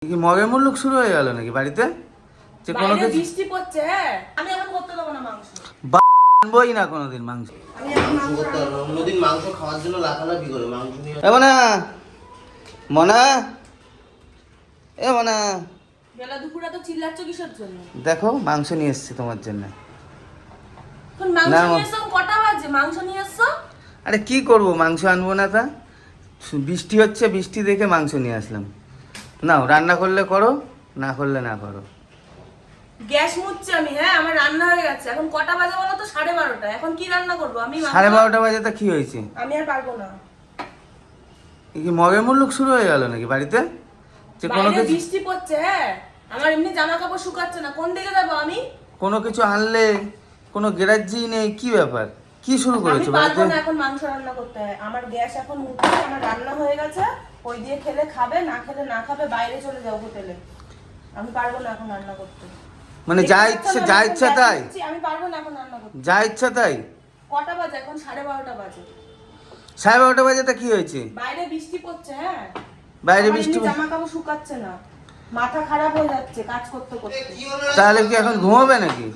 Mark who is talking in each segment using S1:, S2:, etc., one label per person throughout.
S1: কি মগের মুলুক শুরু হয়ে গেল নাকি বাড়িতে? যে কোনো
S2: বাইরে
S1: কিছু
S2: বৃষ্টি পড়ছে। হ্যাঁ, আমি এখন করতে দেবো না মাংস।
S1: আনবই না কোনোদিন মাংস।
S2: আমি এখন মাংস
S3: করতে পারবো না। অন্যদিন মাংস খাওয়ার জন্য লাফালাফি করে মাংস নিয়ে
S1: মনা মনা মনা
S2: বেলা দুপুরে তো চিল্লাচ্ছ কিসের জন্য?
S1: দেখো মাংস নিয়ে এসেছি তোমার জন্য।
S2: এখন মাংস
S1: না,
S2: নিয়ে এসো, কটা বাজে? মাংস নিয়ে এসো।
S1: আরে কি করব, মাংস আনবো না তা? বৃষ্টি হচ্ছে, বৃষ্টি দেখে মাংস নিয়ে আসলাম। নাও, রান্না করলে করো, না করলে না করো।
S2: গ্যাস মুছছি আমি। হ্যাঁ, আমার রান্না হয়ে গেছে। এখন কটা বাজে বলো তো? 12:30। এখন কি রান্না করবো আমি?
S1: 12:30 বাজে তা কি হয়েছে?
S2: আমি আর পারবো না।
S1: কি মগের মুলুক শুরু হয়ে গেল নাকি বাড়িতে? যে কোনো
S2: বাইরে
S1: কিছু
S2: বৃষ্টি পড়ছে। হ্যাঁ, আমার এমনি জামা কাপড় শুকাচ্ছে না। কোন দিকে যাবো আমি?
S1: কোনো কিছু আনলে কোনো গ্যারাজি নেই, কি ব্যাপার? কি শুরু
S2: আমি
S1: করেছো
S2: পারবো
S1: বাড়িতে?
S2: না এখন মাংস রান্না করতে। হয় আমার গ্যাস এখন মুছছে, আমার রান্না হয়ে গেছে। ওই দিয়ে খেলে খাবে, না খেলে না খাবে, বাইরে চলে যাও হোটেলে। আমি পারবো না এখন রান্না করতে।
S1: মানে যা ইচ্ছে তাই?
S2: আমি পারবো না এখন রান্না করতে।
S1: যা ইচ্ছা তাই?
S2: কটা বাজে এখন? 12:30 বাজে।
S1: 12:30 বাজে তা কি হয়েছে?
S2: বাইরে বৃষ্টি পড়ছে। হ্যাঁ,
S1: বাইরে
S2: আমার
S1: বৃষ্টি
S2: এমনি জামা কাপড় শুকাচ্ছে না। মাথা খারাপ হয়ে যাচ্ছে কাজ করতে করতে।
S1: তাহলে কি এখন ঘুমাবে নাকি?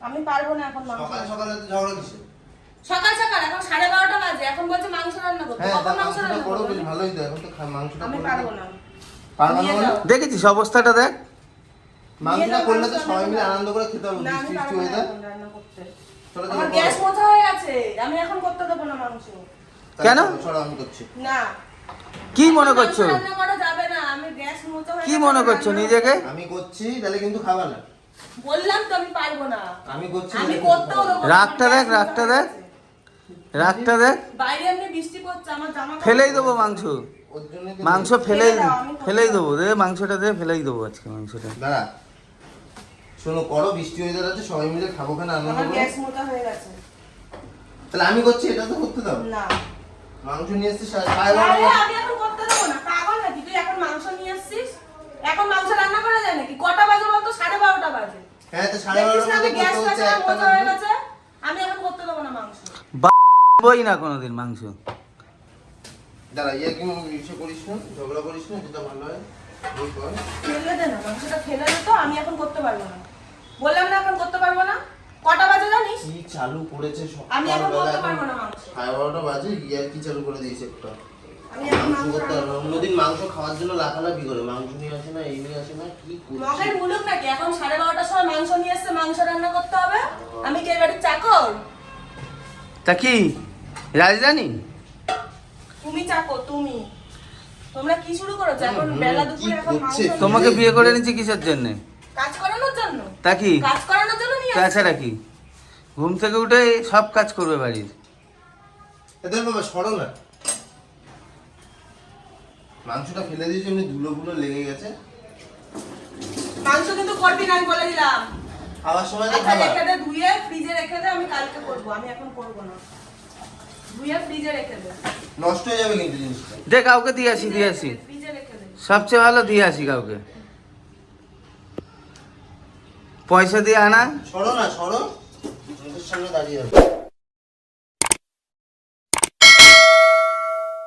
S2: আমি পারবো না এখন মাংস
S3: সকাল
S2: রান্না।
S3: সকালে তো ঝগড়া কিসে?
S2: সকাল সকাল এখন 12:30 বাজে। এখন বলছে মাংস রান্না করতে।
S3: হ্যাঁ,
S2: কখন মাংস
S3: মাংসটা
S2: রান্না
S3: করো
S2: করবে?
S3: বেশ ভালোই তো। এখন তো মাংসটা
S2: আমি
S3: করলে
S2: পারবো না।
S3: পারবা না
S2: নিয়ে
S3: বলে?
S2: যাও।
S1: দেখেছিস অবস্থাটা দেখ।
S3: মাংসটা করলে তো সবাই মিলে আনন্দ করে খেতে হবে।
S2: না, আমি
S3: বৃষ্টি
S2: পারবো
S3: হয়ে
S2: না
S3: যায়।
S2: এখন রান্না করতে।
S3: চলো
S2: আমার
S3: চলো
S2: গ্যাস মোছা হয়ে গেছে। আমি এখন করতে দেবো না মাংস।
S1: কেন?
S3: চলো আমি করছি।
S2: না,
S1: কি মনে করছো?
S2: মাংস রান্না করা যাবে না। আমি গ্যাস মোছা হয়ে
S1: কি
S2: গেছে,
S1: মনে
S2: আমার
S1: করছো
S2: রান্না
S1: নিজেকে?
S3: আমি করছি তাহলে কিন্তু খাবা না।
S2: বললাম তো আমি পারবো না।
S3: আমি করছি
S2: আমি
S3: তাহলে
S2: করতেও
S3: কিন্তু
S2: দেবো না।
S1: রাগটা
S2: আমার
S1: দেখ,
S2: গ্যাস মোছা
S1: রাগটা
S2: হয়ে
S1: দেখ।
S2: গেছে।
S1: রাগটা দেখ।
S2: বাইরে এমনি বৃষ্টি পড়ছে, আমার জামা কাপড়-
S1: ফেলেই দেবো মাংস।
S3: খাবো। ওর জন্যই তো
S1: মাংস
S3: বলছি।
S1: ফেলেই
S2: ফেলে দাও, আমি করতে
S1: ফেলেই
S2: পারবো
S1: দেবো। দে মাংসটা দে, ফেলেই দেবো আজকে মাংসটা।
S3: দাঁড়া শোনো, করো, বৃষ্টি হয়ে যাচ্ছে, সবাই মিলে খাবো, খান আনন্দ
S2: আমার
S3: করবো।
S2: গ্যাস মোছা হয়ে গেছে।
S3: তাহলে আমি করছি, এটা তো করতে দাও।
S2: না,
S3: মাংস নিয়ে এসছি
S2: আরে আমি এখন করতে দেবো না। পাগল নাকি তুই? এখন মাংস নিয়ে এসেছিস, এখন মাংস রান্না করা যায় নাকি? কটা বাজে বলতো? 12:30 বাজে।
S3: হ্যাঁ তো
S2: দেখছিস না আমি
S3: 12:30
S2: গ্যাস
S3: করতে হচ্ছে
S2: কাছে
S3: একটা
S2: মোছা হয়ে গেছে। আমি এখন করতে দেবো না মাংস।
S1: বই না কোনোদিন মাংস।
S3: দাঁড়া, ইয়ে কি ইসে করিস না, ঝগড়া করিস না, যেটা ভালো হয় ওই কর।
S2: ফেলে দে না, মাংসটা ফেলে দে তো। আমি এখন করতে পারবো না। বললাম না এখন করতে পারবো না। কটা বাজে জানিস?
S3: কি চালু করেছে
S2: আমি এখন
S3: সকালবেলা,
S2: করতে
S3: এখন
S2: পারবো না মাংস।
S3: 12:30 বাজে, ইয়ার কি চালু করে দিয়েছে একটা।
S2: আমি এখন
S3: মাংস
S2: মাংস
S3: করতে
S2: রান্না
S3: পারবে না। অন্যদিন মাংস খাওয়ার জন্য লাফালাফি করে মাংস নিয়ে আসে না, এই নিয়ে আসে না, কি করছে?
S2: মগের মুলুক নাকি? এখন 12:30টার সময় মাংস নিয়ে এসে মাংস রান্না করতে হবে? আমি কে বাড়ির চাকর?
S1: তা কি রাজধানী?
S2: তুমি চাকর, তুমি। তোমরা কি শুরু করেছো এখন? বেলা দুপুরে এখন মাংস
S3: করছে?
S2: নিয়ে-
S1: তোমাকে বিয়ে করে নিচ্ছি কিসের জন্য?
S2: কাজ করানোর জন্য।
S1: তা কি?
S2: কাজ করানোর জন্য নিয়ে আসছো?
S1: তাছাড়া কি? ঘুম থেকে উঠে সব কাজ করবে বাড়ির।
S3: এদের বাবা সরো না। মাংসটা ফেলে দিয়েছে, এমনি ধুলো ফুলো লেগে গেছে।
S2: মাংস কিন্তু করবি না, আমি বলে দিলাম।
S3: খাওয়ার সময় তো
S2: আচ্ছা,
S3: খাবার।
S2: রেখে দে, ধুয়ে ফ্রিজে রেখে দে। আমি কালকে করবো, আমি এখন করবো না। ধুয়ে ফ্রিজে রেখে দে।
S3: নষ্ট হয়ে যাবে কিন্তু জিনিসটা।
S1: দে কাউকে দিয়ে আসি, দিয়ে আসি।
S2: ফ্রিজে রেখে দে।
S1: সবচেয়ে ভালো দিয়ে আসি কাউকে। পয়সা দিয়ে আনা।
S3: সরো না, সরো। মুখের সামনে দাঁড়িয়ে আছে।